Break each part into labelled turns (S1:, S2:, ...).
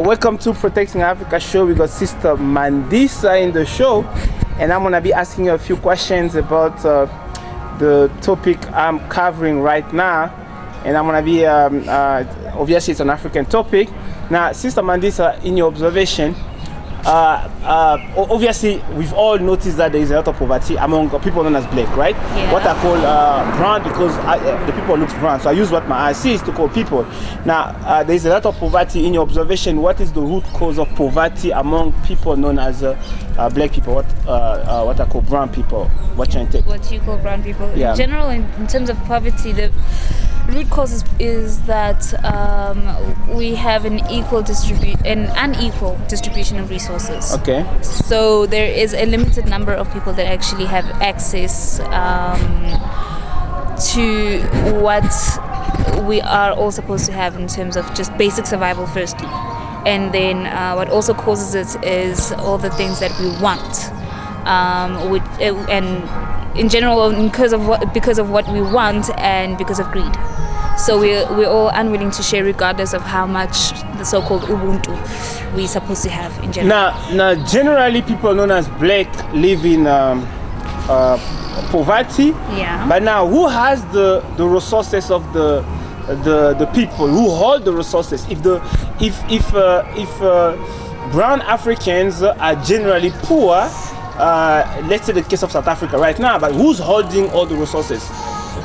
S1: Welcome to Protecting Africa show. We got Sister Mandisa in the show, and I'm gonna be asking you a few questions about the topic I'm covering right now. And I'm gonna be obviously it's an African topic. Now, Sister Mandisa, in your observation, obviously we've all noticed that there is a lot of poverty among people known as black, right?
S2: Yeah.
S1: What I call brown, because the people look brown, so I use what my eye sees to call people. Now, there is a lot of poverty. In your observation, what is the root cause of poverty among people known as black people? What I call brown people? What you take?
S2: What you call brown people?
S1: Yeah.
S2: In general, in terms of poverty, the root cause is that we have an unequal distribution of resources.
S1: Okay.
S2: So there is a limited number of people that actually have access to what we are all supposed to have in terms of just basic survival firstly. And then what also causes it is all the things that we want. And in general, because of what we want and because of greed. So we're all unwilling to share regardless of how much the so-called Ubuntu we're supposed to have in general.
S1: Now, generally people known as black live in poverty.
S2: Yeah.
S1: But now, who has the resources of the people? Who hold the resources? If brown Africans are generally poor, let's say the case of South Africa right now, but who's holding all the resources?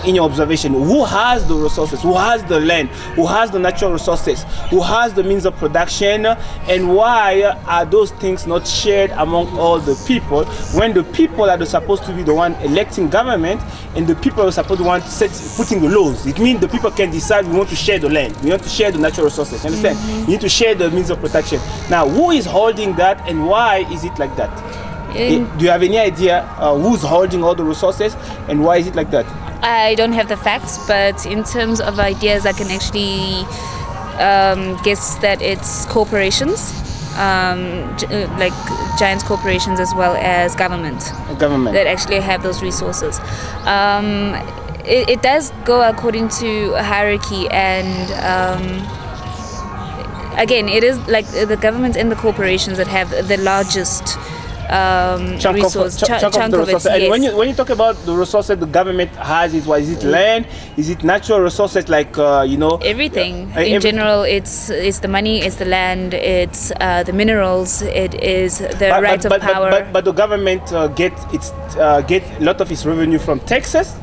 S1: In your observation, who has the resources, who has the land, who has the natural resources, who has the means of production, and why are those things not shared among all the people when the people are supposed to be the one electing government and the people are supposed to want putting the laws? It means the people can decide we want to share the land, we want to share the natural resources, you understand?
S2: Mm-hmm.
S1: You need to share the means of protection. Now, who is holding that and why is it like that? Do you have any idea who's holding all the resources and why is it like that?
S2: I don't have the facts, but in terms of ideas, I can actually guess that it's corporations, like giant corporations as well as government that actually have those resources. It does go according to a hierarchy, and again, it is like the government and the corporations that have the largest chunk of the resources.
S1: And
S2: yes.
S1: when you talk about the resources the government has, is it land? Is it natural resources like
S2: everything? In general, it's the money, it's the land, it's the minerals, it is the right of power.
S1: But the government get a lot of its revenue from taxes.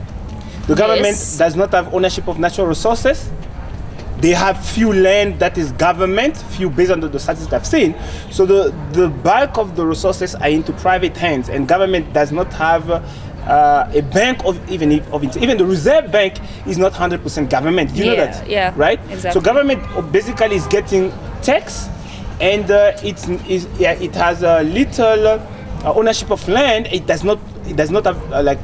S1: The government does not have ownership of natural resources. They have few land that is government, few based on the statistics I've seen. So the bulk of the resources are into private hands, and government does not have a bank even the Reserve Bank is not 100% government. You know that?
S2: Yeah.
S1: Right?
S2: Exactly.
S1: So government basically is getting tax, and it has a little ownership of land. It does not have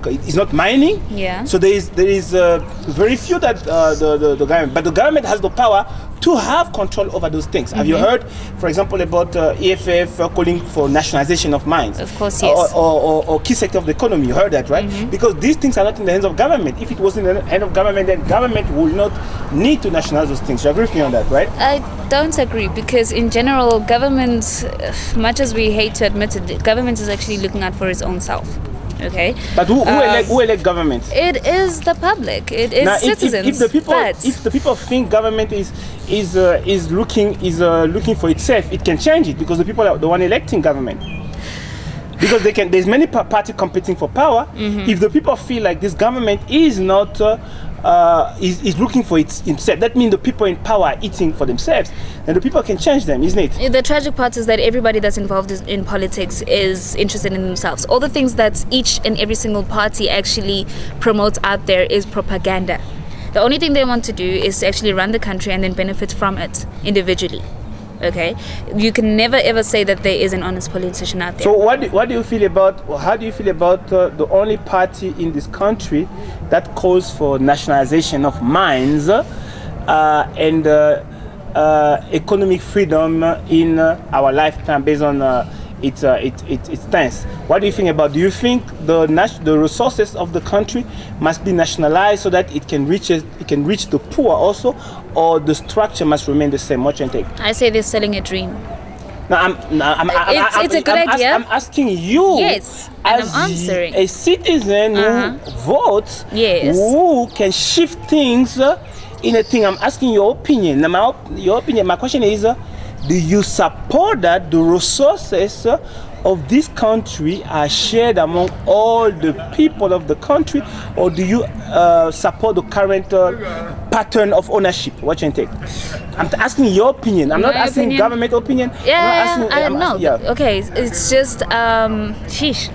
S1: it's not mining.
S2: Yeah.
S1: So there is very few that the government, but the government has the power to have control over those things. Have you heard, for example, about EFF calling for nationalization of mines?
S2: Of course, yes.
S1: Or key sector of the economy. You heard that, right? Because these things are not in the hands of government. If it was in the hands of government, then government would not need to nationalize those things. You agree with me on that, right?
S2: I don't agree, because in general, government, much as we hate to admit it, government is actually looking out for its own self. Okay.
S1: But who elect government?
S2: It is the public. It is
S1: now,
S2: citizens.
S1: If the people think government is looking for itself, it can change it, because the people are the one electing government. Because there's many parties competing for power. If the people feel like this government is not is looking for itself, that means the people in power are eating for themselves, and the people can change them, isn't it?
S2: The tragic part is that everybody that's involved in politics is interested in themselves. All the things that each and every single party actually promotes out there is propaganda. The only thing they want to do is to actually run the country and then benefit from it individually. Okay, you can never ever say that there is an honest politician out there.
S1: So what do you feel about, or how do you feel about the only party in this country that calls for nationalization of mines and economic freedom in our lifetime based on it stands. What do you think about? Do you think the resources of the country must be nationalized so that it can reach the poor also, or the structure must remain the same? What do you think?
S2: I say they're selling a dream.
S1: It's
S2: a good idea.
S1: I'm asking you.
S2: Yes, and
S1: as
S2: I'm answering.
S1: A citizen who votes,
S2: Yes.
S1: who can shift things in a thing. I'm asking your opinion. Now, your opinion. My question is, do you support that the resources of this country are shared among all the people of the country, or do you support the current pattern of ownership? What you take? I'm asking your opinion. I'm not asking government opinion.
S2: Yeah, I know.
S1: Yeah.
S2: Okay, it's just sheesh.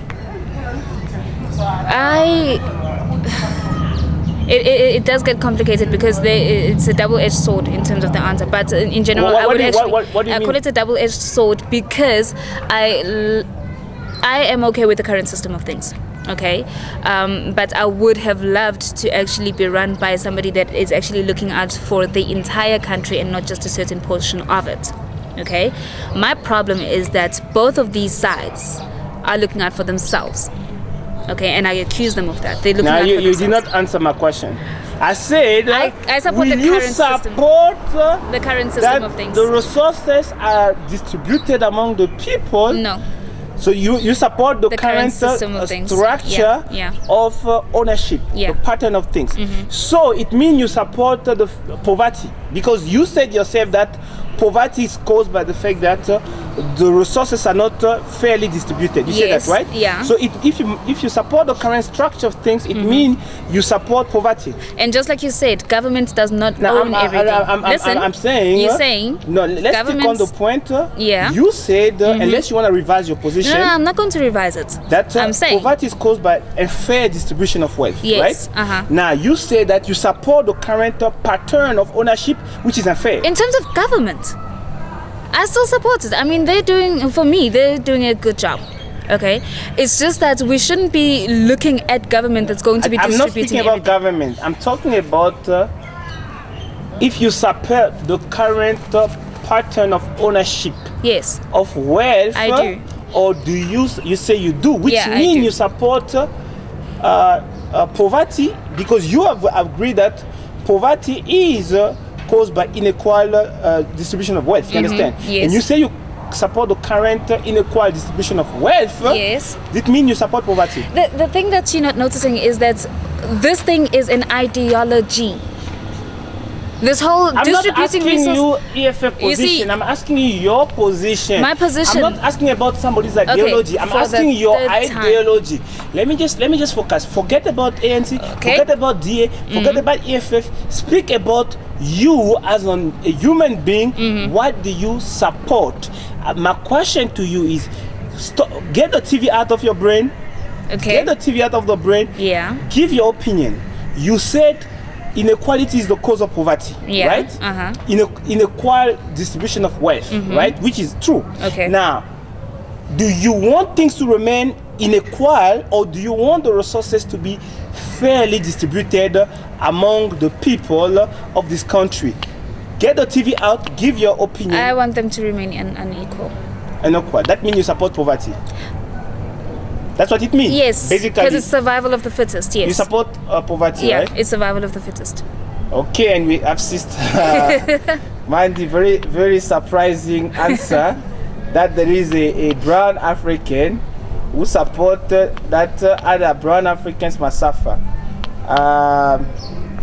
S2: It does get complicated because it's a double-edged sword in terms of the answer. But in general, I would actually call it a double-edged sword because I am okay with the current system of things. Okay, but I would have loved to actually be run by somebody that is actually looking out for the entire country and not just a certain portion of it. Okay, my problem is that both of these sides are looking out for themselves. Okay, and I accuse them of that. They're looking out for themselves.
S1: You did not answer my question. I said,
S2: I support
S1: will
S2: the
S1: you
S2: current
S1: support
S2: system. The current system of things.
S1: The resources are distributed among the people?
S2: No.
S1: So you support the current
S2: system of things.
S1: Structure of ownership, the pattern of things. So it means you support the poverty, because you said yourself that poverty is caused by the fact that the resources are not fairly distributed. You said that, right?
S2: Yeah.
S1: So if you support the current structure of things, it means you support poverty.
S2: And just like you said, government does not own everything. Listen,
S1: I'm saying.
S2: You're saying.
S1: No, let's stick on the point.
S2: Yeah.
S1: You said, unless you want to revise your position.
S2: No, I'm not going to revise it.
S1: That
S2: I'm saying
S1: poverty is caused by unfair distribution of wealth,
S2: yes,
S1: right? Now you say that you support the current pattern of ownership, which is unfair.
S2: In terms of government, I still support it. I mean, they're doing a good job. Okay, it's just that we shouldn't be looking at government that's going to be distributing.
S1: I'm not speaking about government. I'm talking about if you support the current pattern of ownership.
S2: Yes.
S1: Of wealth.
S2: I do.
S1: Or do you say you do, which means you support poverty, because you have agreed that poverty is caused by unequal distribution of wealth. You understand?
S2: Yes.
S1: And you say you support the current unequal distribution of wealth.
S2: Yes.
S1: It means you support poverty.
S2: The thing that you're not noticing is that this thing is an ideology. This whole distributing resources.
S1: I'm not asking you EFF position. I'm asking you your position.
S2: My position.
S1: I'm not asking about somebody's ideology. I'm asking your ideology. Let me just focus. Forget about ANC. Forget about DA. Forget about EFF. Speak about you as a human being. What do you support? My question to you is: get the TV out of your brain.
S2: Okay.
S1: Get the TV out of the brain.
S2: Yeah.
S1: Give your opinion. You said inequality is the cause of poverty, right? Inequal distribution of wealth, right? Which is true.
S2: Okay.
S1: Now, do you want things to remain unequal, or do you want the resources to be fairly distributed among the people of this country? Get the TV out, give your opinion.
S2: I want them to remain unequal.
S1: Unequal. That means you support poverty. That's what it means.
S2: Yes,
S1: basically.
S2: Because it's survival of the fittest. Yes.
S1: You support poverty,
S2: right?
S1: Yeah,
S2: it's survival of the fittest.
S1: Okay, and we have Sister Mandy, very, very surprising answer that there is a brown African who support that other brown Africans must suffer.